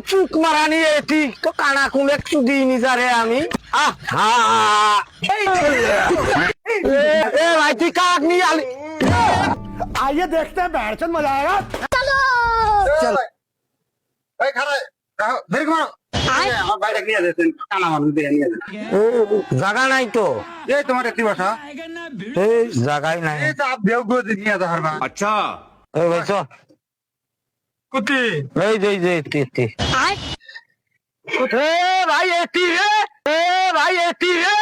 চুক মারানি এটি তো কানা কুলে চুদি নিজারে আমি ভাই তুই কাক নিয়ে আলি आइए देखते हैं बैठचंद मजा आएगा চল এই খারাপ দেরি করো আমার বাইরে নিয়ে যেতেন কানা মানুষ দিয়ে নিয়ে যেতেন জায়গা নাই তো এই তোমার একটি বাসা এই জায়গায় নাই এই তো আপ দেও গো নিয়ে যেতে পারবা अच्छा এই ভাই চল কুতি এই যে এটি ভাই এটি রে ভাই এটি রে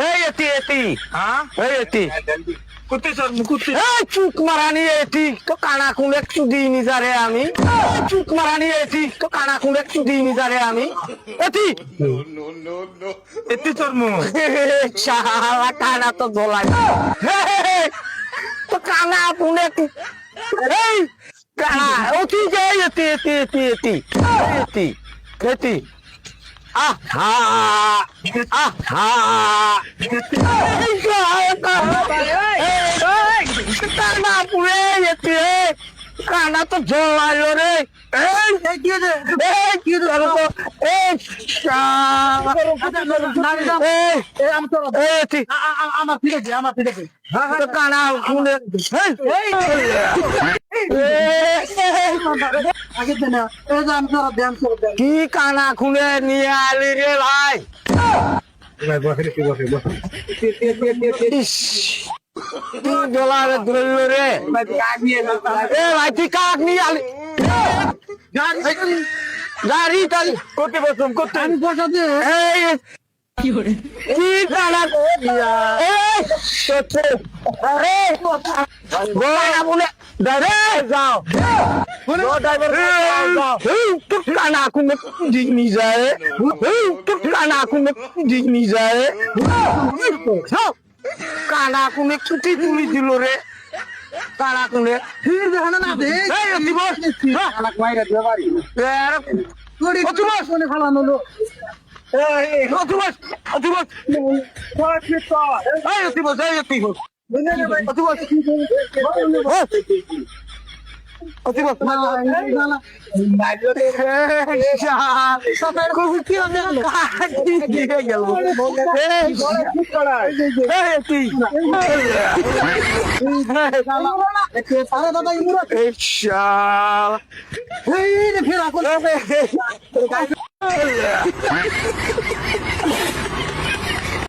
এই এটি হ্যাঁ এই এটি কুতি সর কুতি এই চুক মারানি এটি তো কানা কুলে চুদি নিজারে আমি চুক মারানি এটি তো কানা কুলে চুদি নিজারে আমি এটি এটি চর্মু শালা কানা তো জ্বলাই তো কানা পুনে এই কানা অতি যে এটি কানা পুনে এটি কানা তো জ্বলাইলো রে আমার ঠিক আছে আমার ঠিক আছে কানা পুনে আগে দেনা এই যে আমি তোরা ধ্যান করে দেন কি কানা খুলে নিয়ে আলি রে ভাই $3 ধরল রে এ ভাই তুই কাক নিয়ে আলি গাড়ি তালি করতে বসুন করতে আমি পয়সা দিয়ে এই কি কানা এই সত্যি আরে গোয়া বলে দাঁড়ে যাও तो काना कुने दिखनी जाए तो काना कुने दिखनी जाए काना कुने छुट्टी तुली दिल रे काना कुने फिर देखना ना दे আলাক মাইরা দিতে পারি তোরি কোনে ফালানো লো আরে দাদা ইমুরা এই রে ফের আকল